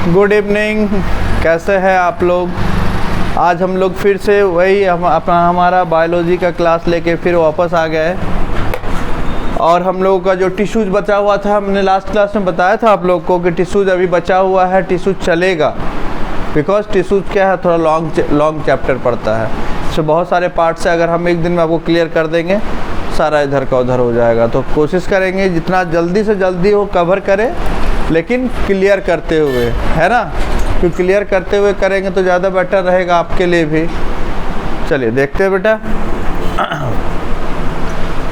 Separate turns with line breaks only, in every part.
Good evening, कैसे हैं आप लोग। आज हम लोग फिर से वही हमारा बायोलॉजी का क्लास लेके फिर वापस आ गए और हम लोगों का जो टिश्यूज बचा हुआ था, हमने लास्ट क्लास में बताया था आप लोग को कि टिश्यूज अभी बचा हुआ है, टिश्यूज चलेगा बिकॉज टिश्यूज क्या है, थोड़ा लॉन्ग चैप्टर पड़ता है, इसमें बहुत सारे पार्ट्स है। अगर हम एक दिन में आपको क्लियर कर देंगे सारा इधर का उधर हो जाएगा, तो कोशिश करेंगे जितना जल्दी से जल्दी वो कवर करें, लेकिन क्लियर करते हुए, है ना, क्योंकि क्लियर करते हुए करेंगे तो ज़्यादा बेटर रहेगा आपके लिए भी। चलिए देखते हैं बेटा।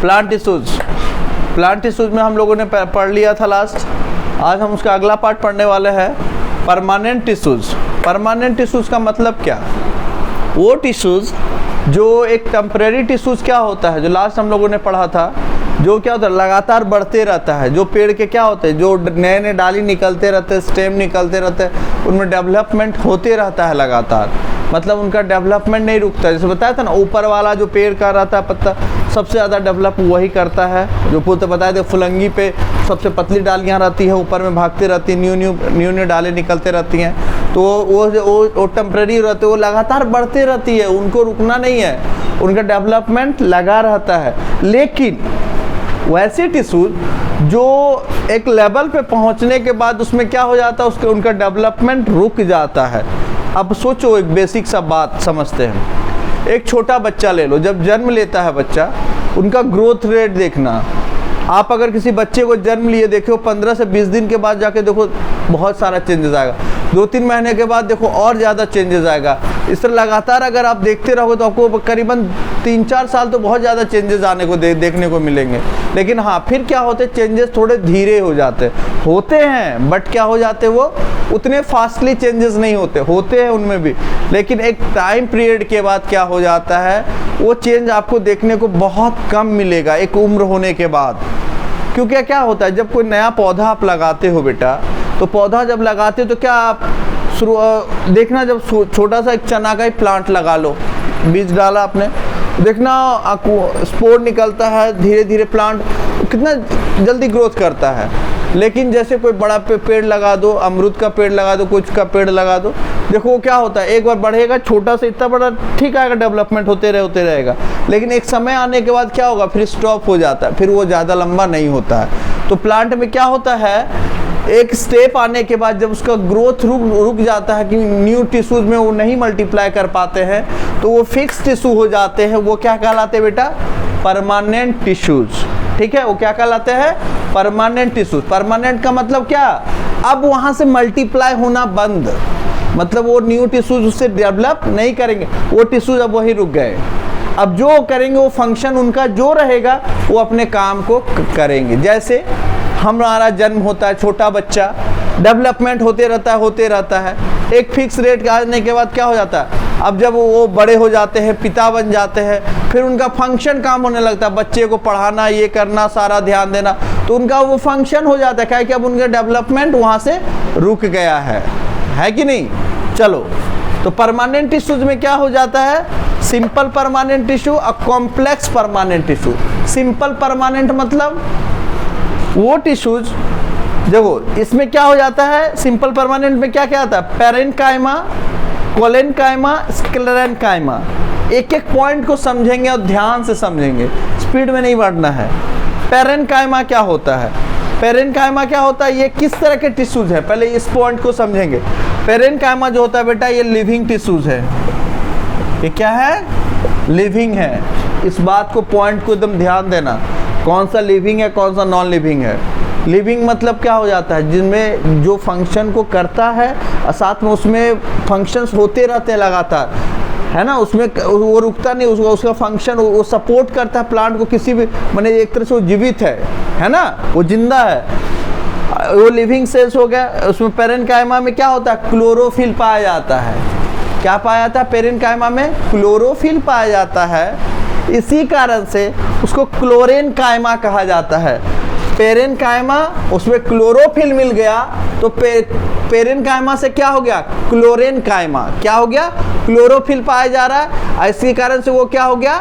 प्लांट टिश्यूज में हम लोगों ने पढ़ लिया था लास्ट। आज हम उसका अगला पार्ट पढ़ने वाले हैं, परमानेंट टिश्यूज का मतलब क्या। वो टिश्यूज जो एक टेम्परेरी टिश्यूज क्या होता है, जो लास्ट हम लोगों ने पढ़ा था, जो क्या होता है लगातार बढ़ते रहता है, जो पेड़ के क्या होते हैं, जो नए नए डाली निकलते रहते हैं, स्टेम निकलते रहते हैं, उनमें डेवलपमेंट होते रहता है लगातार, मतलब उनका डेवलपमेंट नहीं रुकता। जैसे बताया था ना, ऊपर वाला जो पेड़ का रहता है पत्ता सबसे ज़्यादा डेवलप वही करता है, जो पूछते बताए थे फुलंगी पे सबसे पतली डालियाँ रहती है, ऊपर में भागती रहती है, न्यू डालें निकलते रहती हैं, तो वो टेम्प्रेरी रहते, वो लगातार बढ़ते रहती है, उनको रुकना नहीं है, उनका डेवलपमेंट लगा रहता है। लेकिन वैसे टिश्यूज जो एक लेवल पे पहुंचने के बाद उसमें क्या हो जाता है, उनका डेवलपमेंट रुक जाता है। अब सोचो, एक बेसिक सा बात समझते हैं। एक छोटा बच्चा ले लो, जब जन्म लेता है बच्चा, उनका ग्रोथ रेट देखना। आप अगर किसी बच्चे को जन्म लिए देखो, 15 से 20 दिन के बाद जाके देखो बहुत सारा चेंजेस आएगा, 2-3 महीने के बाद देखो और ज़्यादा चेंजेस आएगा। इस तरह लगातार अगर आप देखते रहोगे तो आपको करीबन 3-4 साल तो बहुत ज़्यादा चेंजेस आने को देखने को मिलेंगे। लेकिन हाँ, फिर क्या होते, चेंजेस थोड़े धीरे हो जाते होते हैं, बट क्या हो जाते, वो उतने फास्टली चेंजेस नहीं होते हैं उनमें भी। लेकिन एक टाइम पीरियड के बाद क्या हो जाता है, वो चेंज आपको देखने को बहुत कम मिलेगा एक उम्र होने के बाद। क्योंकि क्या होता है, जब कोई नया पौधा आप लगाते हो बेटा, तो पौधा जब लगाते हो तो क्या आप देखना, जब छोटा सा एक चना का ही प्लांट लगा लो, बीज डाला आपने, देखना स्पोर निकलता है, धीरे धीरे प्लांट कितना जल्दी ग्रोथ करता है। लेकिन जैसे कोई बड़ा पेड़ लगा दो, अमरूद का पेड़ लगा दो, कुछ का पेड़ लगा दो, देखो वो क्या होता है, एक बार बढ़ेगा छोटा से इतना बड़ा, ठीक आएगा, डेवलपमेंट होते रहेगा। लेकिन एक समय आने के बाद क्या होगा, फिर स्टॉप हो जाता है, फिर वो ज़्यादा लंबा नहीं होता है। तो प्लांट में क्या होता है, एक स्टेप आने के बाद जब उसका ग्रोथ रुक जाता है कि न्यू टिश्यूज में वो नहीं मल्टीप्लाई कर पाते हैं, तो वो फिक्स टिश्यू हो जाते हैं। वो क्या कहलाते हैं बेटा, परमानेंट टिश्यूज। ठीक है, वो क्या कहलाते हैं, परमानेंट टिश्यूज। परमानेंट का मतलब क्या, अब वहाँ से मल्टीप्लाई होना बंद, मतलब वो न्यू टिश्यूज उससे डेवलप नहीं करेंगे, वो टिश्यूज अब वही रुक गए। अब जो करेंगे वो फंक्शन उनका जो रहेगा वो अपने काम को करेंगे। जैसे हमारा जन्म होता है, छोटा बच्चा डेवलपमेंट होते रहता है, एक फिक्स रेट के आने के बाद क्या हो जाता है, अब जब वो बड़े हो जाते हैं, पिता बन जाते हैं, फिर उनका फंक्शन काम होने लगता है, बच्चे को पढ़ाना, ये करना, सारा ध्यान देना, तो उनका वो फंक्शन हो जाता है, क्या कि अब उनका डेवलपमेंट वहाँ से रुक गया है कि नहीं। चलो, तो परमानेंट टिश्यूज में क्या हो जाता है, सिंपल परमानेंट टिश्यू और complex permanent tissue. Simple permanent मतलब वो टिश्यूज, देखो इसमें क्या हो जाता है, सिंपल परमानेंट में क्या आता है, पैरेन्काइमा, कोलेन्काइमा, स्क्लेरेन्काइमा। एक एक पॉइंट को समझेंगे और ध्यान से समझेंगे, स्पीड में नहीं बढ़ना है। पैरेन्काइमा क्या होता है, पैरेन्काइमा क्या होता है, ये किस तरह के टिश्यूज है, पहले इस पॉइंट को समझेंगे। पैरेन्काइमा जो होता है बेटा, ये लिविंग टिश्यूज है। ये क्या है, लिविंग है। इस बात को, पॉइंट को एकदम ध्यान देना, कौन सा लिविंग है, कौन सा नॉन लिविंग है। लिविंग मतलब क्या हो जाता है, जिनमें जो फंक्शन को करता है और साथ में उसमें फंक्शंस होते रहते हैं लगातार, है ना, उसमें वो रुकता नहीं, उसका फंक्शन वो सपोर्ट करता है प्लांट को, किसी भी माने एक तरह से वो जीवित है ना, वो जिंदा है, वो लिविंग सेल्स हो गया। उसमें पैरेन्काइमा में क्या होता है, क्लोरोफिल पाया जाता है। क्या पाया जाता है, पैरेन्काइमा में क्लोरोफिल पाया जाता है, इसी कारण से उसको क्लोरेन्काइमा कहा जाता है। पैरेन्काइमा, उसमें क्लोरोफिल मिल गया तो पैरेन्काइमा से क्या हो गया, क्लोरेन्काइमा। क्या हो गया, क्लोरोफिल पाया जा रहा है, इसी कारण से वो क्या हो गया,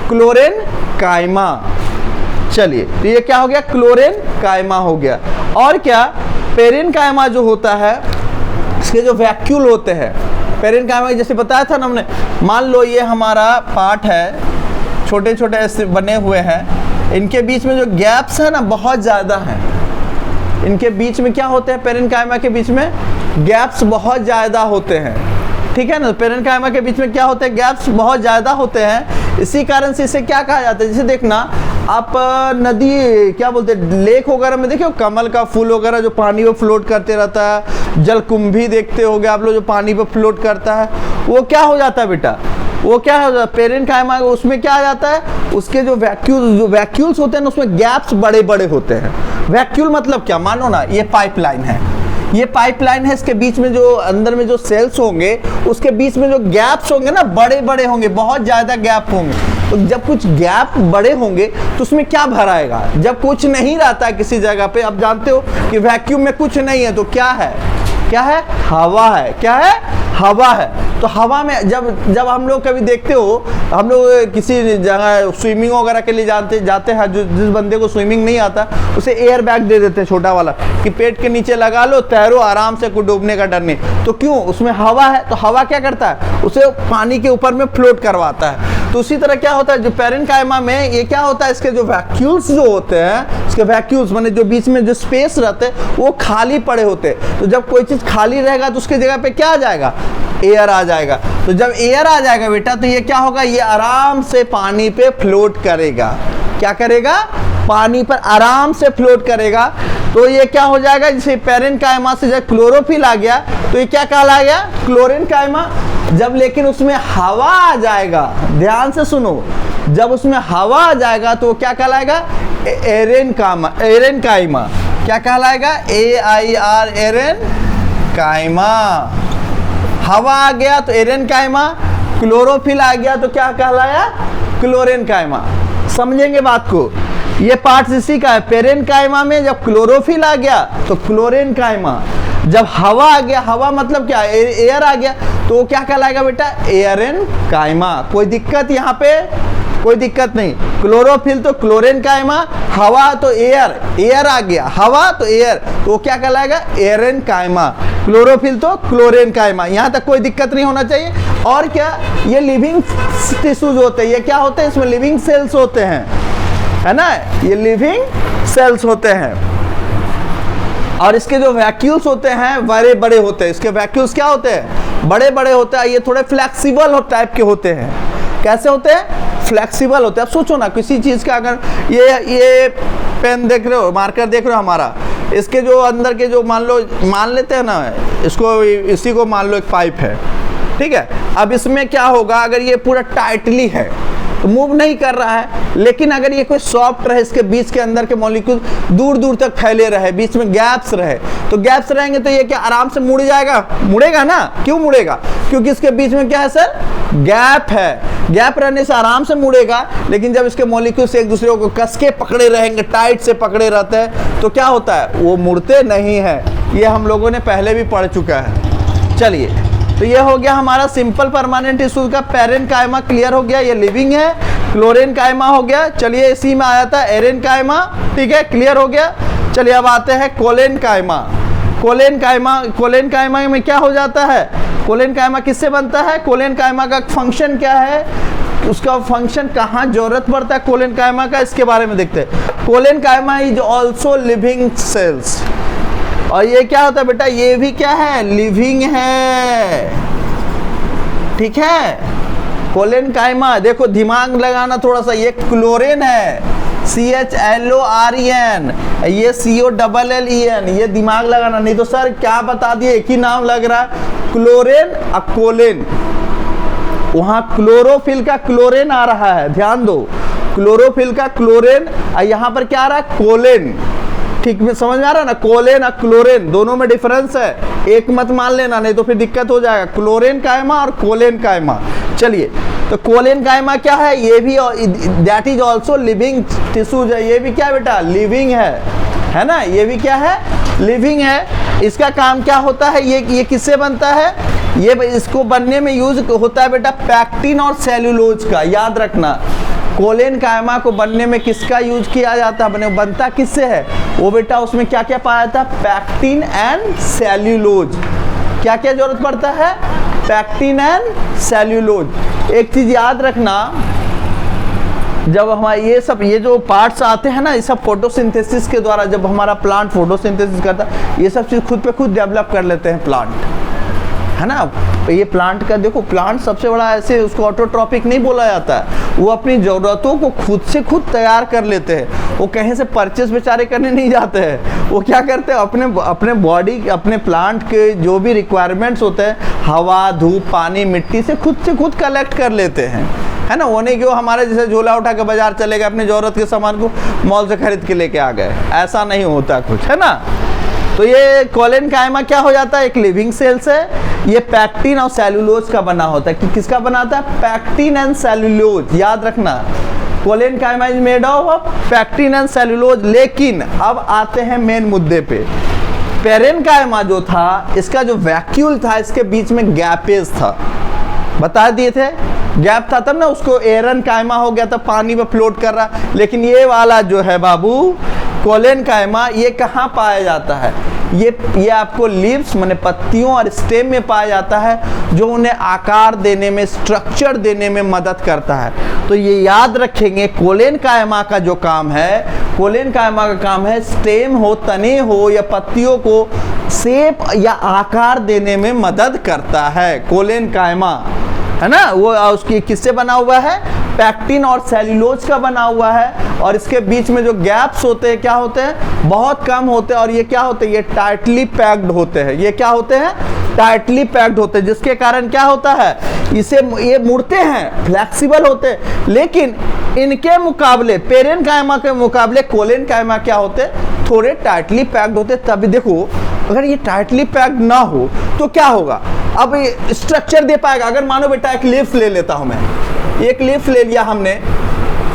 क्लोरेन्काइमा। चलिए, तो ये क्या हो गया, क्लोरेन्काइमा हो गया। और क्या, पैरेन्काइमा जो होता है इसके जो वैक्यूल होते हैं, पेरेन्काइमा जैसे बताया था ना हमने, मान लो ये हमारा पार्ट है, छोटे छोटे ऐसे बने हुए हैं, इनके बीच में जो गैप्स है ना बहुत ज़्यादा हैं। इनके बीच में क्या होते हैं, पेरेन्काइमा के बीच में गैप्स बहुत ज़्यादा होते हैं, ठीक है ना। पेरेन्काइमा के बीच में क्या होते हैं, गैप्स बहुत ज़्यादा होते हैं। इसी कारण से इसे क्या कहा जाता है, जैसे देखना आप नदी क्या बोलते हैं, लेक वगैरह में देखिए कमल का फूल वगैरह जो पानी पे फ्लोट करते रहता है, जलकुंभी देखते होगे आप लोग जो पानी पे फ्लोट करता है, वो क्या हो जाता है बेटा, वो क्या हो जाता है, पेरेन्काइमा उसमें क्या आ जाता है, उसके जो वैक्यूल्स होते हैं ना उसमें गैप्स बड़े बड़े होते हैं। वैक्यूल मतलब क्या, मानो ना ये पाइपलाइन है, ये पाइपलाइन है, इसके बीच में जो अंदर में जो सेल्स होंगे उसके बीच में जो गैप्स होंगे ना बड़े बड़े होंगे, बहुत ज़्यादा गैप होंगे। तो जब कुछ गैप बड़े होंगे तो उसमें क्या भराएगा, जब कुछ नहीं रहता है किसी जगह पे, आप जानते हो कि वैक्यूम में कुछ नहीं है तो क्या है, क्या है, हवा है, क्या है, हवा है। तो हवा में जब हम लोग कभी देखते हो, हम लोग किसी जगह स्विमिंग वगैरह के लिए जाते हैं, जो जिस बंदे को स्विमिंग नहीं आता उसे एयर बैग दे देते हैं छोटा वाला कि पेट के नीचे लगा लो, तैरो आराम से, कोई डूबने का डर नहीं। तो क्यों, उसमें हवा है, तो हवा क्या करता है, उसे पानी के ऊपर में फ्लोट करवाता है। तो उसी तरह क्या होता है, जो पेरेन्काइमा में ये क्या होता है, इसके जो वैक्यूल्स जो होते हैं, इसके वैक्यूल्स माने जो बीच में जो स्पेस रहते हैं वो खाली पड़े होते हैं। तो जब कोई चीज़ खाली रहेगा तो उसकी जगह पे क्या आ जाएगा, एयर आ जाएगा। तो जब एयर आ जाएगा बेटा तो ये क्या होगा, ये आराम से पानी पे फ्लोट करेगा। क्या करेगा, पानी पर आराम से फ्लोट करेगा। तो ये क्या हो जाएगा, जैसे पेरेन्काइमा से जब क्लोरोफिल आ गया तो ये क्या कहला गया, क्लोरेन्काइमा। जब लेकिन उसमें हवा आ जाएगा, ध्यान से सुनो, जब उसमें हवा आ जाएगा तो क्या कहलाएगा, एरेनकाइमा। एरेनकाइमा क्या कहलाएगा, AIR एरेनकाइमा। हवा आ गया तो एरेनकाइमा, क्लोरोफिल आ गया तो क्या कहलाया, क्लोरेन्काइमा। समझेंगे बात को, ये पार्ट इसी का है। पेरेन्काइमा में जब क्लोरोफिल आ गया तो क्लोरेन्काइमा, जब हवा आ गया, हवा मतलब क्या, एयर आ गया तो वो क्या कहलाएगा बेटा, एरेनकाइमा। कोई दिक्कत यहाँ पे, कोई दिक्कत नहीं। क्लोरोफिल तो क्लोरेन्काइमा, हवा तो एयर, एयर आ गया, हवा तो एयर, तो वो क्या कहलाएगा, एरेनकाइमा। क्लोरोफिल तो क्लोरेन्काइमा, यहाँ तक कोई दिक्कत नहीं होना चाहिए। और क्या, ये लिविंग टिश्यूज होते हैं, ये क्या होते हैं, इसमें लिविंग सेल्स होते हैं, है ना, ये लिविंग सेल्स होते हैं। और इसके जो वैक्यूल्स होते हैं बड़े बड़े होते हैं, इसके वैक्यूल्स क्या होते हैं, बड़े बड़े होते हैं। ये थोड़े फ्लेक्सिबल टाइप के होते हैं। कैसे होते हैं, फ्लेक्सिबल होते हैं। अब सोचो ना, किसी चीज़ का अगर ये पेन देख रहे हो, मार्कर देख रहे हो हमारा, इसके जो अंदर के जो मान लेते हैं ना, इसको, इसी को मान लो एक पाइप है, ठीक है। अब इसमें क्या होगा, अगर ये पूरा टाइटली है तो मूव नहीं कर रहा है, लेकिन अगर ये कोई सॉफ्ट रहे, इसके बीच के अंदर के मॉलिक्यूल दूर दूर तक फैले रहे, बीच में गैप्स रहे, तो गैप्स रहेंगे तो ये क्या आराम से मुड़ जाएगा, मुड़ेगा ना। क्यों मुड़ेगा, क्योंकि इसके बीच में क्या है सर, गैप है। गैप रहने से आराम से मुड़ेगा। लेकिन जब इसके मॉलिक्यूल्स एक दूसरे को कस के पकड़े रहेंगे, टाइट से पकड़े रहते हैं, तो क्या होता है, वो मुड़ते नहीं है। ये हम लोगों ने पहले भी पढ़ चुका है। चलिए, तो ये हो गया हमारा सिंपल परमानेंट टिश्यू का पेरेन्काइमा क्लियर हो गया, ये लिविंग है। क्लोरेन्काइमा हो गया, चलिए इसी में आया था एरेनकाइमा, ठीक है, क्लियर हो गया। चलिए अब आते हैं कोलेनकाइमा। कोलेनकाइमा में क्या हो जाता है, कोलेनकाइमा किससे बनता है, कोलेनकाइमा का फंक्शन क्या है, उसका फंक्शन कहाँ जरूरत पड़ता है कोलेनकाइमा का, इसके बारे में देखते हैं। Collenchyma is also living cells. और ये क्या होता है बेटा, ये भी क्या है, लिविंग है, ठीक है। कोलेनकाइमा देखो, दिमाग लगाना थोड़ा सा, ये क्लोरेन है, CHLOREN, ये COLLEN, ये दिमाग लगाना, नहीं तो सर क्या बता दिए, एक ही नाम लग रहा है, क्लोरेन और कोलेन। वहाँ क्लोरोफिल का क्लोरेन आ रहा है, ध्यान दो, क्लोरोफिल का क्लोरेन, और यहाँ पर क्या आ रहा है, कोलेन। ठीक में समझ में आ रहा है ना, कोलेन और क्लोरेन दोनों में डिफरेंस है, एक मत मान लेना, नहीं तो फिर दिक्कत हो जाएगा। क्लोरेनकाइमा और कोलेनकाइमा। चलिए, तो कोलेनकाइमा क्या है, ये भी that is also living tissues है। ये भी क्या बेटा, लिविंग है ना, ये भी क्या है, लिविंग है। इसका काम क्या होता है, ये किससे बनता है, ये इसको बनने में यूज होता है बेटा पैक्टिन और सेल्यूलोज का। याद रखना, कोलेनकाइमा को बनने में किसका यूज किया जाता है, बनता किससे है वो बेटा, उसमें क्या क्या पाया जाता है, पैक्टिन एंड सेल्यूलोज। क्या क्या जरूरत पड़ता है? Pectin and cellulose. एक चीज याद रखना, जब हमारे ये जो पार्ट्स आते हैं ना, ये सब फोटोसिंथेसिस के द्वारा, जब हमारा प्लांट फोटोसिंथेसिस करता है, ये सब चीज़ खुद पे खुद डेवलप कर लेते हैं प्लांट, है ना। ये प्लांट का देखो, प्लांट सबसे बड़ा ऐसे उसको ऑटोट्रॉपिक नहीं बोला जाता है, वो अपनी ज़रूरतों को खुद से खुद तैयार कर लेते हैं। वो कहीं से परचेस बेचारे करने नहीं जाते हैं, वो क्या करते हैं, अपने बॉडी, अपने प्लांट के जो भी रिक्वायरमेंट्स होते हैं, हवा, धूप, पानी, मिट्टी से खुद कलेक्ट कर लेते हैं, है ना। वो नहीं कि वो हमारे जैसे झोला उठा के बाजार चले गए, अपनी ज़रूरत के सामान को मॉल से खरीद के लेके आ गए, ऐसा नहीं होता कुछ, है ना। तो ये कोलेनकाइमा क्या हो जाता है? एक लिविंग सेल्स है। ये पैक्टिन और सेल्यूलोज का बना होता है। कि किसका बनाता है? Pectin and cellulose. याद रखना, collenchyma is made of pectin and cellulose. लेकिन अब आते हैं मेन मुद्दे पे। पेरेनकाइमा जो था, इसका जो वैक्यूल था, इसके बीच में गैपेज था, बता दिए थे। गैप था तब ना उसको एरेनकाइमा हो गया था, पानी में फ्लोट कर रहा। लेकिन ये वाला जो है बाबू कोलेनकाइमा, ये कहाँ पाया जाता है? ये आपको लीव्स माने पत्तियों और स्टेम में पाया जाता है, जो उन्हें आकार देने में, स्ट्रक्चर देने में मदद करता है। तो ये याद रखेंगे, कोलेनकाइमा का जो काम है, कोलेनकाइमा का काम है स्टेम हो, तने हो या पत्तियों को शेप या आकार देने में मदद करता है। कोलेनकाइमा, है ना, वो उसकी किससे बना हुआ है? पैक्टिन और सेल्यूलोज का बना हुआ है। और इसके बीच में जो गैप्स होते हैं, क्या होते हैं? बहुत कम होते हैं। और ये क्या होते हैं? ये टाइटली पैक्ड होते हैं। ये क्या होते हैं? टाइटली पैक्ड होते हैं, जिसके कारण क्या होता है? ये मुड़ते हैं, फ्लेक्सिबल होते हैं। लेकिन इनके मुकाबले, पेरेनकाइमा के मुकाबले कोलेनकाइमा क्या होते हैं? थोड़े टाइटली पैक्ड होते हैं। तभी देखो, अगर ये टाइटली पैक्ड ना हो तो क्या होगा? अब ये स्ट्रक्चर दे पाएगा। अगर मानो बेटा एक लीफ ले लेता हूं मैं, एक लीफ ले लिया हमने,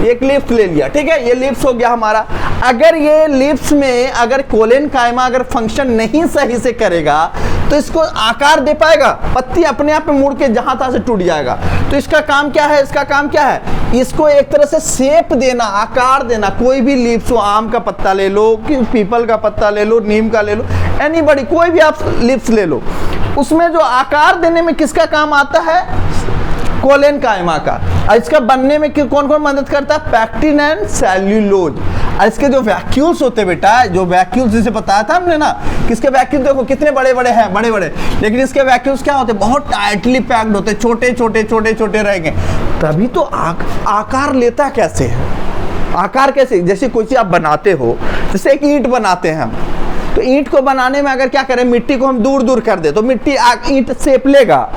एक लीफ ले लिया, ठीक है, ये लीव्स हो गया हमारा। अगर ये लीव्स में अगर कोलेनकाइमा अगर फंक्शन नहीं सही से करेगा तो इसको आकार दे पाएगा? पत्ती अपने आप में मुड़ के जहां तहां से टूट जाएगा। तो इसका काम क्या है? इसका काम क्या है? इसको एक तरह से शेप देना, आकार देना। कोई भी लीव्स हो, आम का पत्ता ले लो, पीपल का पत्ता ले लो, नीम का ले लो, एनीबॉडी, कोई भी आप लीव्स ले लो, उसमें जो आकार देने में किसका काम आता है? कोलेनकाइमा का। इसका बनने में कौन कौन मदद करता है? Pectin and cellulose. इसके जो वैक्यूल्स होते हैं बेटा, जो वैक्यूल्स जिसे बताया था हमने ना, किसके वैक्यूल्स देखो कितने बड़े बड़े हैं, बड़े बड़े, लेकिन इसके वैक्यूल्स क्या होते हैं? बहुत टाइटली पैक्ड होते हैं, छोटे छोटे छोटे छोटे रहेंगे। तभी तो आकार लेता कैसे है? आकार कैसे? जैसे कोई चीज आप बनाते हो, जैसे एक ईंट बनाते हैं हम, तो ईंट को बनाने में अगर क्या करें, मिट्टी को हम दूर दूर कर दे तो मिट्टी ईंट शेप लेगा?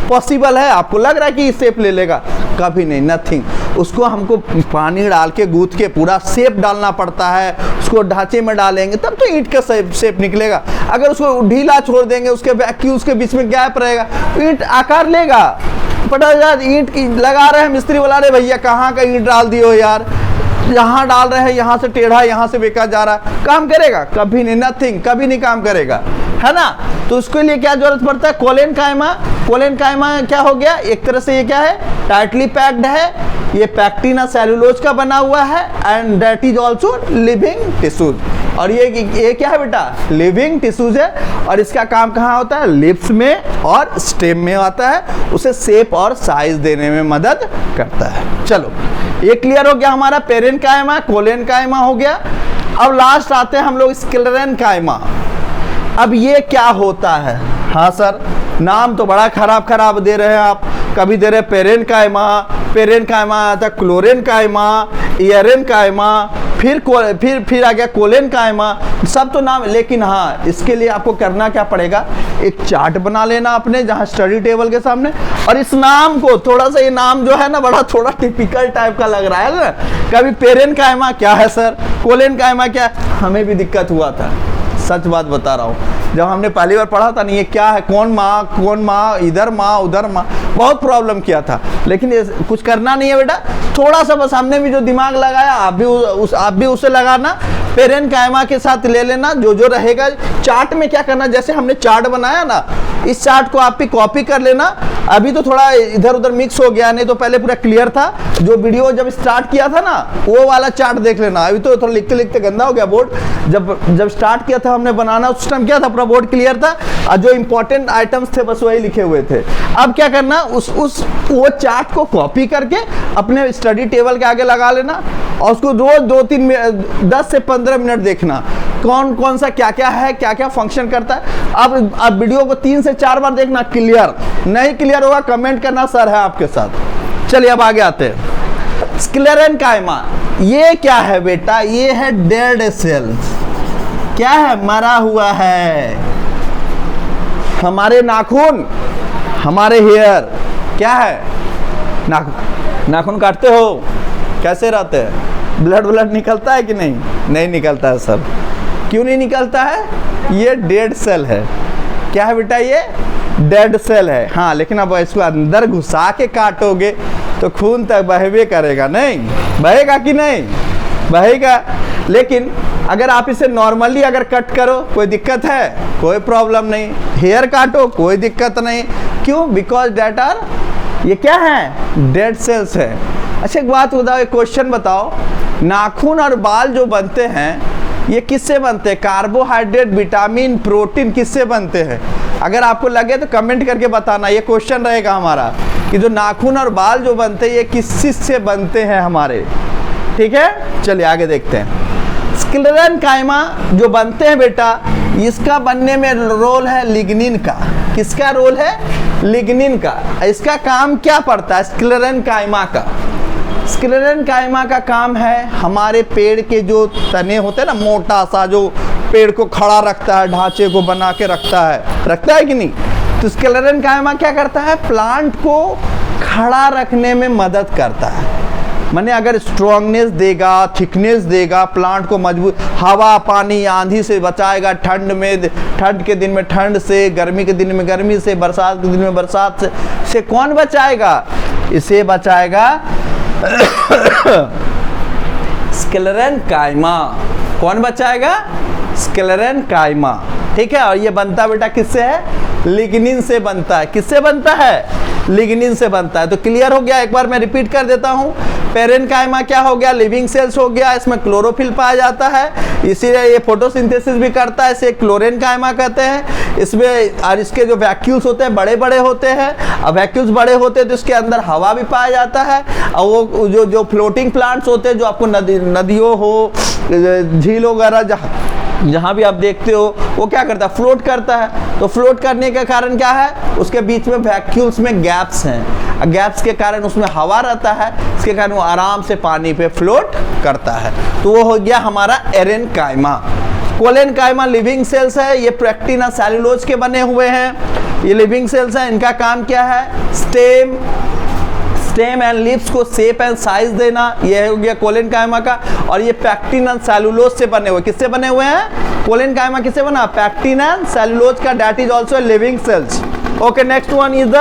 पॉसिबल है? आपको लग रहा है कि शेप ले लेगा? कभी नहीं, नथिंग। उसको हमको पानी डाल के गूंथ के पूरा शेप डालना पड़ता है। उसको ढांचे में डालेंगे तब तो ईंट का शेप निकलेगा। अगर उसको ढीला छोड़ देंगे, उसके वैक्यूल्स के बीच में गैप रहेगा, ईंट आकार लेगा? पता यार, ईंट की लगा रहे हैं, मिस्त्री बोला, अरे भैया कहाँ का ईंट डाल दियो यार, यहाँ डाल रहे हैं, यहाँ से टेढ़ा, यहाँ से बेकार जा रहा है, काम करेगा? कभी नहीं, नथिंग, कभी नहीं काम करेगा, है ना। तो उसके लिए क्या जरूरत पड़ता है? कोलेनकाइमा। कोलेनकाइमा क्या हो गया? एक तरह से ये क्या है? टाइटली पैक्ड है, ये पैक्टिन और सेल्यूलोज का बना हुआ है, and that is also living tissues. और ये क्या है बेटा? लिविंग टिश्यूज है। और इसका काम कहाँ होता है? लिप्स में और स्टेम में आता है, उसे शेप और साइज देने में मदद करता है। चलो, ये क्लियर हो गया हमारा पेरेनकाइमा, कोलेनकाइमा हो गया। अब लास्ट आते हैं हम लोग स्क्लेरेनकाइमा। अब ये क्या होता है? हाँ सर, नाम तो बड़ा खराब दे रहे हैं आप। कभी दे रहे पेरेनकाइमा, पेरेनकाइमा आता है क्लोरेनकाइमा, एरेनकाइमा, फिर आ गया कोलेनकाइमा, सब तो नाम। लेकिन हाँ, इसके लिए आपको करना क्या पड़ेगा? एक चार्ट बना लेना अपने, जहाँ स्टडी टेबल के सामने, और इस नाम को थोड़ा सा, ये नाम जो है ना बड़ा थोड़ा टिपिकल टाइप का लग रहा है ना। कभी पेरेनकाइमा क्या है सर, कोलेनकाइमा क्या है? हमें भी दिक्कत हुआ था, सच बात बता रहा हूँ। जब हमने पहली बार पढ़ा था नहीं, ये क्या है, कौन माँ, इधर माँ उधर माँ, बहुत प्रॉब्लम किया था। लेकिन ये कुछ करना नहीं है बेटा, थोड़ा सा बस हमने भी जो दिमाग लगाया, आप भी उसे लगाना, पेरेनकाइमा के साथ ले लेना जो जो रहेगा। चार्ट में क्या करना, जैसे हमने चार्ट बनाया ना, इस चार्ट को आप भी कॉपी कर लेना अभी तो थोड़ा इधर उधर मिक्स हो गया, नहीं तो पहले पूरा क्लियर था। जो वीडियो जब स्टार्ट किया था ना वो वाला चार्ट देख लेना। अभी तो थोड़ा लिखते लिखते गंदा हो गया बोर्ड। जब स्टार्ट किया था हमने बनाना उस टाइम क्या था, पूरा बोर्ड क्लियर था और जो इंपॉर्टेंट आइटम्स थे बस वही लिखे हुए थे। अब क्या करना, वो चार्ट को कॉपी करके अपने स्टडी टेबल के आगे लगा लेना और उसको रोज 10 से 15 मिनट देखना कौन कौन सा क्या क्या है, क्या क्या फंक्शन करता है। अब वीडियो को 3 से 4 बार देखना। क्लियर नहीं क्लियर होगा कमेंट करना, सर है आपके साथ। चलिए अब आगे आते हैं। स्क्लेरेनकाइमा ये क्या है बेटा, ये है डेड सेल्स। क्या है, मरा हुआ है। हमारे नाखून, हमारे हेयर क्या है, नाखून काटते हो कैसे रहते हैं, ब्लड निकलता है कि नहीं, नहीं निकलता है सर। क्यों नहीं निकलता है, ये डेड सेल है। क्या है बेटा, ये डेड सेल है। हाँ लेकिन अब इसको अंदर घुसा के काटोगे तो खून तक बहवे करेगा, नहीं बहेगा कि नहीं बहेगा। लेकिन अगर आप इसे नॉर्मली अगर कट करो कोई दिक्कत है, कोई प्रॉब्लम नहीं। हेयर काटो कोई दिक्कत नहीं। क्यों, बिकॉज डेट आर, ये क्या है, डेड सेल्स है। अच्छा एक बात बताओ, एक क्वेश्चन बताओ, नाखून और बाल जो बनते हैं ये किससे बनते हैं, कार्बोहाइड्रेट, विटामिन, प्रोटीन किससे बनते हैं। अगर आपको लगे तो कमेंट करके बताना, ये क्वेश्चन रहेगा हमारा कि जो नाखून और बाल जो बनते हैं ये किस चीज से बनते हैं हमारे। ठीक है, चलिए आगे देखते हैं। स्क्लेरेनकाइमा जो बनते हैं बेटा, इसका बनने में रोल है लिग्निन का। किसका रोल है, लिग्निन का। इसका काम क्या पड़ता है स्क्लेरेनकाइमा का, स्क्लेरेनकाइमा का काम है हमारे पेड़ के जो तने होते हैं ना, मोटा सा जो पेड़ को खड़ा रखता है, ढांचे को बना के रखता है कि नहीं। तो स्क्लेरेनकाइमा क्या करता है, प्लांट को खड़ा रखने में मदद करता है। माने अगर स्ट्रॉन्गनेस देगा, थिकनेस देगा, प्लांट को मजबूत, हवा पानी आंधी से बचाएगा, ठंड के दिन में ठंड से, गर्मी के दिन में गर्मी से, बरसात के दिन में बरसात से कौन बचाएगा, इसे बचाएगा स्क्लेरेनकाइमा। कौन बचाएगा, स्क्लेरेनकाइमा। ठीक है, और ये बनता बेटा किससे है, लिग्निन से बनता है। किससे बनता है, लिग्निन से बनता है। तो क्लियर हो गया, एक बार मैं रिपीट कर देता हूँ। पेरेनकाइमा क्या हो गया, लिविंग सेल्स हो गया, इसमें क्लोरोफिल पाया जाता है, इसीलिए ये फोटोसिंथेसिस भी करता है, इसे क्लोरेनकाइमा कहते हैं। इसमें और इसके जो वैक्यूल्स होते हैं बड़े बड़े होते हैं, अब वैक्यूल्स बड़े होते हैं तो इसके अंदर हवा भी पाया जाता है। और वो जो फ्लोटिंग प्लांट्स होते हैं जो आपको नदियों हो, झील वगैरह जहाँ भी आप देखते हो, वो क्या करता है, फ्लोट करता है। तो फ्लोट करने के कारण क्या है, उसके बीच में वैक्यूल्स में गैप्स हैं, गैप्स के कारण उसमें हवा रहता है, इसके कारण वो आराम से पानी पे फ्लोट करता है। तो वो हो गया हमारा एरेनकाइमा। कोलेनकाइमा लिविंग सेल्स है, ये प्रेक्टिन और सेलुलोज के बने हुए हैं। ये लिविंग सेल्स हैं, इनका काम क्या है, स्टेम एंड लीव्स को शेप एंड साइज देना, ये हो गया कोलेनकाइमा का। और ये पैक्टिन एंड सेलुलोज से बने हुए, किससे बने हुए हैं, कोलेनकाइमा किससे बना, पैक्टिन एंड सेलुलोज का, that is also living cells. Okay, next one is the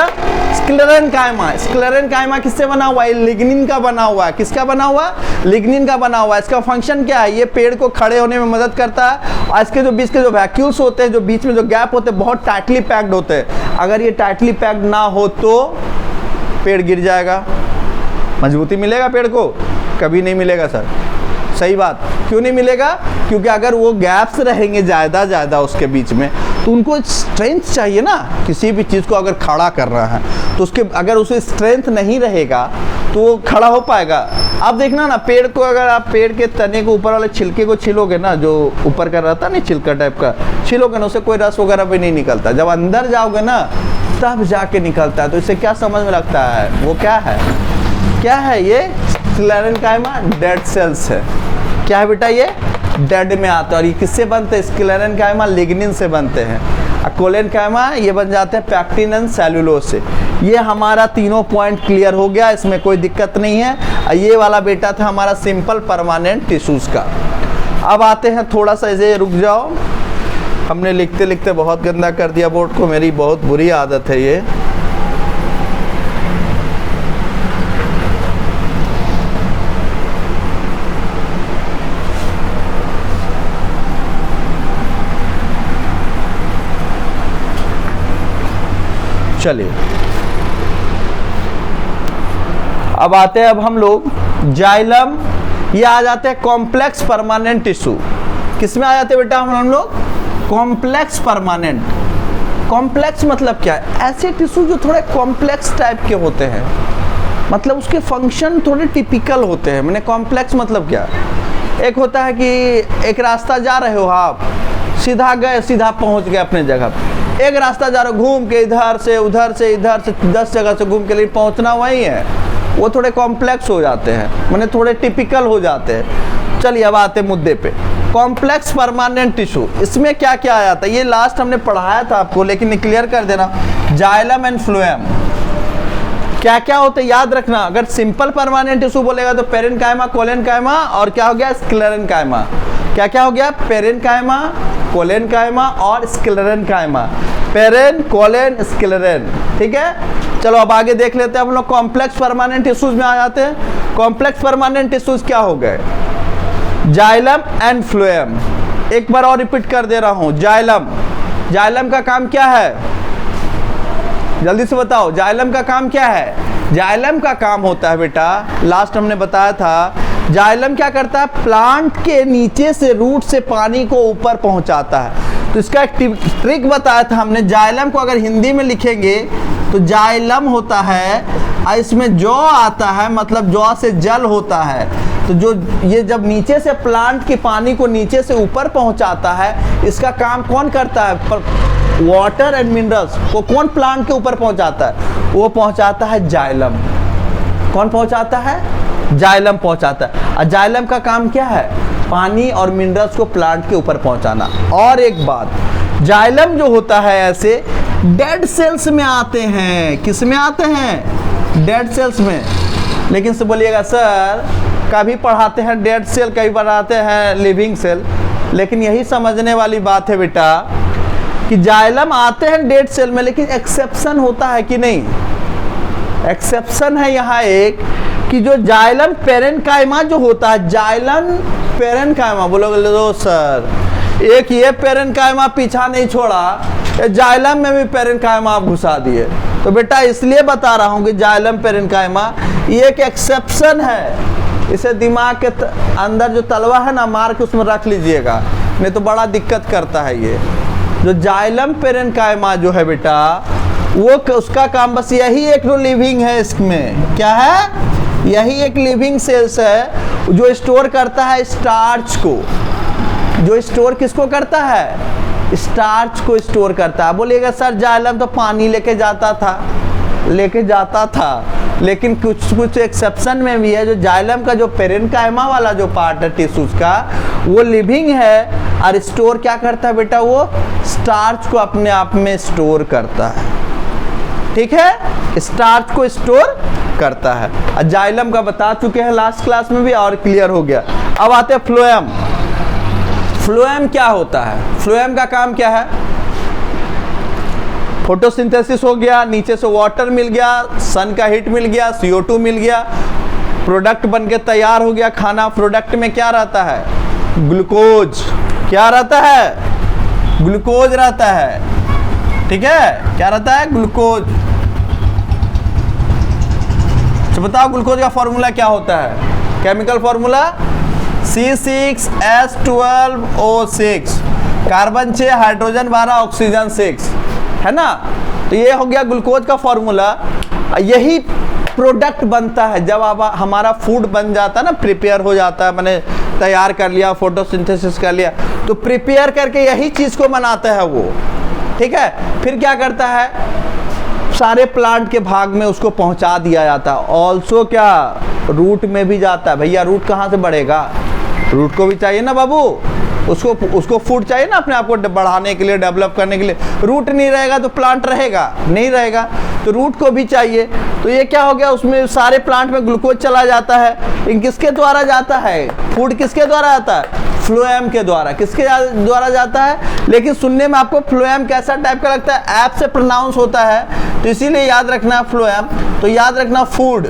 sclerenchyma. Sclerenchyma किससे बना हुआ है, लिग्निन का बना हुआ है। किसका बना हुआ, लिग्निन का बना हुआ है। इसका फंक्शन क्या है, ये पेड़ को खड़े होने में मदद करता है। और इसके जो बीच के जो वैक्यूल्स होते हैं, जो बीच में जो गैप होते हैं, बहुत टाइटली पैक्ड होते हैं। अगर ये टाइटली पैक्ड ना हो तो पेड़ गिर जाएगा। मजबूती मिलेगा पेड़ को, कभी नहीं मिलेगा सर। सही बात, क्यों नहीं मिलेगा, क्योंकि अगर वो गैप्स रहेंगे ज़्यादा उसके बीच में तो उनको स्ट्रेंथ चाहिए ना। किसी भी चीज़ को अगर खड़ा कर रहा है तो उसके अगर उसे स्ट्रेंथ नहीं रहेगा तो वो खड़ा हो पाएगा। आप देखना ना, पेड़ को अगर आप पेड़ के तने को ऊपर वाले छिलके को छिलोगे ना, जो ऊपर का रहता है ना छिलका टाइप का, छिलोगे ना, उससे कोई रस वगैरह भी नहीं निकलता। जब अंदर जाओगे ना तब जाके निकलता है। तो इसे क्या समझ में लगता है, वो क्या है, क्या है, ये स्क्लेरेनकाइमा डेड सेल्स है। क्या है बेटा, ये डेड में आता है। और ये किससे बनते हैं, स्क्लेरेनकाइमा लिग्निन से बनते हैं। कोलेनकाइमा ये बन जाते हैं पैक्टिन एंड सेलुलोज से। ये हमारा तीनों पॉइंट क्लियर हो गया, इसमें कोई दिक्कत नहीं है। ये वाला बेटा था हमारा सिंपल परमानेंट टिश्यूज का। अब आते हैं, थोड़ा सा ऐसे रुक जाओ, हमने लिखते लिखते बहुत गंदा कर दिया बोर्ड को, मेरी बहुत बुरी आदत है ये। चलिए अब आते हैं अब हम लोग जाइलम, ये आ जाते हैं कॉम्प्लेक्स परमानेंट टिश्यू। किसमें आ जाते हैं बेटा हम लोग? Complex permanent. कॉम्प्लेक्स मतलब क्या है? ऐसे टिश्यू जो थोड़े कॉम्प्लेक्स टाइप के होते हैं, मतलब उसके फंक्शन थोड़े टिपिकल होते हैं। मैंने कॉम्प्लेक्स मतलब क्या? एक होता है कि एक रास्ता जा रहे हो आप, सीधा गए, सीधा पहुंच गए अपने जगह पे। एक रास्ता जा रहे हो, घूम के इधर से उधर से 10 जगह से घूम के लिए पहुंचना वही है, वो थोड़े कॉम्प्लेक्स हो जाते हैं, मैंने थोड़े टिपिकल हो जाते हैं। चलिए अब आते मुद्दे पे। कॉम्प्लेक्स परमानेंट टिश्यू, इसमें क्या क्या आ जाता है? ये लास्ट हमने पढ़ाया था आपको, लेकिन क्लियर कर देना। जाइलम एंड फ्लोएम क्या क्या होते हैं याद रखना। अगर सिंपल परमानेंट टिश्यू बोलेगा तो पेरेन्काइमा, कोलेनकाइमा और क्या हो गया? स्क्लेरेन्काइमा। क्या क्या हो गया? पेरेन्काइमा, कोलेनकाइमा और स्क्लेरेन्काइमा। पेरेन, कोलेन, स्क्लेरेन। ठीक है, चलो अब आगे देख लेते हैं हम लोग। कॉम्प्लेक्स परमानेंट टिश्यूज में आ जाते हैं। कॉम्प्लेक्स परमानेंट टिश्यूज क्या हो गए? Xylem and phloem. एक बार और रिपीट कर दे रहा हूं। जाइलम, जाइलम का काम क्या है? जल्दी से बताओ, जाइलम का काम क्या है? जाइलम का काम होता है बेटा, लास्ट हमने बताया था, जाइलम क्या करता है? प्लांट के नीचे से रूट से पानी को ऊपर पहुंचाता है। तो इसका एक ट्रिक बताया था हमने। जाइलम को अगर हिंदी में लिखेंगे तो जाइलम होता है, इसमें जौ आता है, मतलब जौ से जल होता है। तो जो ये जब नीचे से प्लांट के पानी को नीचे से ऊपर पहुंचाता है, इसका काम कौन करता है? वाटर एंड मिनरल्स को कौन प्लांट के ऊपर पहुंचाता है? वो पहुंचाता है जाइलम। कौन पहुंचाता है? जाइलम पहुंचाता है। और जाइलम का काम क्या है? पानी और मिनरल्स को प्लांट के ऊपर पहुंचाना। और एक बात, जाइलम जो होता है ऐसे डेड सेल्स में आते हैं। किस में आते हैं? डेड सेल्स में। लेकिन से बोलिएगा सर कभी पढ़ाते हैं डेड सेल, कभी पढ़ाते हैं लिविंग सेल, लेकिन यही समझने वाली बात है बेटा कि जाइलम आते हैं डेड सेल में, लेकिन एक्सेप्शन होता है कि नहीं? एक्सेप्शन है यहाँ एक, कि जो जाइलम पेरेन्काइमा जो होता है, जाइलम पेरेन्काइमा बोलोगे तो सर एक ये पेरेन्काइमा पीछा नहीं छोड़ा, जाइलम में भी पेरेन्काइमा आप घुसा दिए। तो बेटा इसलिए बता रहा हूँ कि जाइलम पेरेन्काइमा ये एक एक्सेप्शन है। इसे दिमाग के अंदर जो तलवा है ना, मार के उसमें रख लीजिएगा, नहीं तो बड़ा दिक्कत करता है ये। जो जाइलम पेरेन्काइमा जो है बेटा, वो उसका काम बस यही एक लिविंग है। इसमें क्या है? यही एक लिविंग सेल्स है जो स्टोर करता है स्टार्च को। जो स्टोर किसको करता है? स्टार्च को स्टोर करता है। बोलिएगा सर जाइलम तो पानी लेके जाता था, लेकिन कुछ एक्सेप्शन में भी है। जो जाइलम का जो पेरेन्काइमा वाला जो पार्ट है टिश्यूज का, वो लिविंग है और स्टोर क्या करता है बेटा? वो स्टार्च को अपने आप में स्टोर करता है। ठीक है, स्टार्च को स्टोर करता है। जाइलम का बता चुके हैं लास्ट क्लास में भी, और क्लियर हो गया। अब आते हैं फ्लोएम। फ्लोएम क्या होता है? फ्लोएम का काम क्या है? फोटोसिंथेसिस हो गया, नीचे से वाटर मिल गया, सन का हीट मिल गया, CO2 मिल गया, प्रोडक्ट बन के तैयार हो गया खाना। प्रोडक्ट में क्या रहता है? ग्लूकोज। क्या रहता है? ग्लूकोज रहता है। ठीक है, क्या रहता है? ग्लूकोज। तो बताओ ग्लूकोज का फॉर्मूला क्या होता है? Chemical formula C6H12O6, carbon 6, hydrogen 12, oxygen 6, है ना। तो ये हो गया ग्लूकोज का फॉर्मूला। यही प्रोडक्ट बनता है जब अब हमारा फूड बन जाता है ना, प्रिपेयर हो जाता है, मैंने तैयार कर लिया, फोटोसिंथेसिस कर लिया, तो प्रिपेयर करके यही चीज़ को बनाता है वो। ठीक है, फिर क्या करता है? सारे प्लांट के भाग में उसको पहुंचा दिया जाता है। ऑल्सो क्या रूट में भी जाता है। भैया रूट कहाँ से बढ़ेगा? रूट को भी चाहिए ना बाबू, उसको फूड चाहिए ना अपने आप को बढ़ाने के लिए, डेवलप करने के लिए। रूट नहीं रहेगा तो प्लांट रहेगा नहीं रहेगा, तो रूट को भी चाहिए। तो ये क्या हो गया, उसमें सारे प्लांट में ग्लूकोज चला जाता है। इन किसके द्वारा जाता है? फूड किसके द्वारा आता है? फ्लोएम के द्वारा। किसके द्वारा जाता है? लेकिन सुनने में आपको फ्लोएम कैसा टाइप का लगता है? ऐप से प्रोनाउंस होता है, तो इसीलिए याद रखना फ्लोएम। तो याद रखना फूड,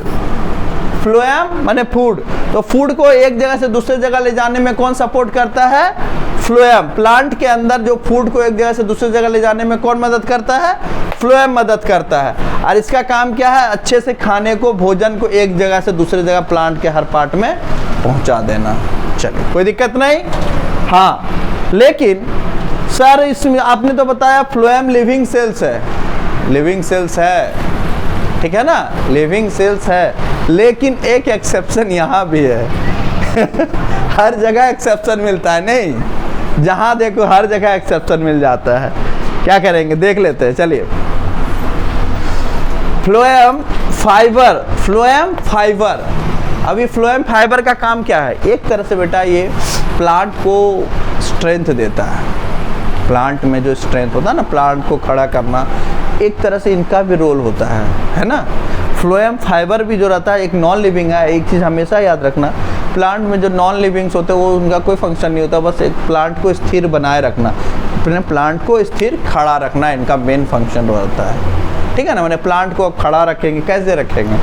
फ्लोएम माने फूड। तो फूड को एक जगह से दूसरे जगह ले जाने में कौन सपोर्ट करता है? फ्लोएम। प्लांट के अंदर जो फूड को एक जगह से दूसरी जगह ले जाने में कौन मदद करता है? फ्लोएम मदद करता है। और इसका काम क्या है, अच्छे से खाने को, भोजन को एक जगह से दूसरी जगह प्लांट के हर पार्ट में पहुंचा देना। चलिए, कोई दिक्कत नहीं। हाँ, लेकिन सर इसमें आपने तो बताया फ्लोएम लिविंग सेल्स है, लिविंग सेल्स है, ठीक है ना, लिविंग सेल्स है, लेकिन एक एक्सेप्शन यहाँ भी है हर जगह एक्सेप्शन मिलता है नहीं, जहाँ देखो हर जगह एक्सेप्शन मिल जाता है। क्या करेंगे देख लेते हैं, चलिए। फ्लोएम फाइबर, फ्लोएम फाइबर, अभी फ्लोएम फाइबर का काम क्या है, एक तरह से बेटा ये प्लांट को स्ट्रेंथ देता है। प्लांट में जो स्ट्रेंथ होता है ना, प्लांट को खड़ा करना, एक तरह से इनका भी रोल होता है ना। फ्लोएम फाइबर भी जो रहता है एक नॉन लिविंग है। एक चीज़ हमेशा याद रखना, प्लांट में जो नॉन लिविंग्स होते हैं वो उनका कोई फंक्शन नहीं होता, बस एक प्लांट को स्थिर बनाए रखना, अपने प्लांट को स्थिर खड़ा रखना इनका मेन फंक्शन रहता है, ठीक है ना। मैंने प्लांट को खड़ा रखेंगे, कैसे रखेंगे,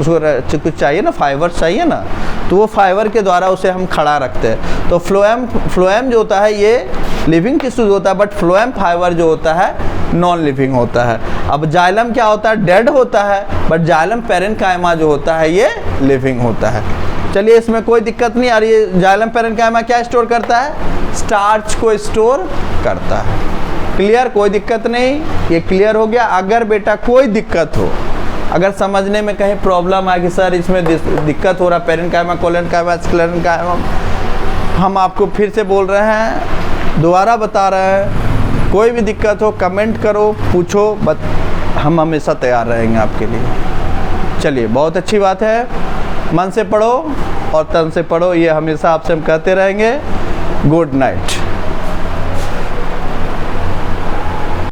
उसको कुछ चाहिए ना, फाइबर चाहिए ना, तो वो फाइबर के द्वारा उसे हम खड़ा रखते हैं। तो फ्लोएम जो होता है ये लिविंग टिश्यूज होता है, बट फ्लोएम फाइबर जो होता है नॉन लिविंग होता है। अब जाइलम क्या होता है, डेड होता है, बट जाइलम पेरेन्काइमा जो होता है ये लिविंग होता है। चलिए, इसमें कोई दिक्कत नहीं। और ये जाइलम पेरेन्काइमा क्या स्टोर करता है, स्टार्च को स्टोर करता है। क्लियर, कोई दिक्कत नहीं, ये क्लियर हो गया। अगर बेटा कोई दिक्कत हो, अगर समझने में कहीं प्रॉब्लम आए कि सर इसमें दिक्कत हो रहा, पेरेन्काइमा, कोलेनकाइमा, स्क्लेरेन्काइमा, हम आपको फिर से बोल रहे हैं, दोबारा बता रहे हैं, कोई भी दिक्कत हो कमेंट करो, पूछो, हम हमेशा तैयार रहेंगे आपके लिए। चलिए, बहुत अच्छी बात है, मन से पढ़ो और तन से पढ़ो, ये हमेशा आपसे हम कहते रहेंगे। Good night.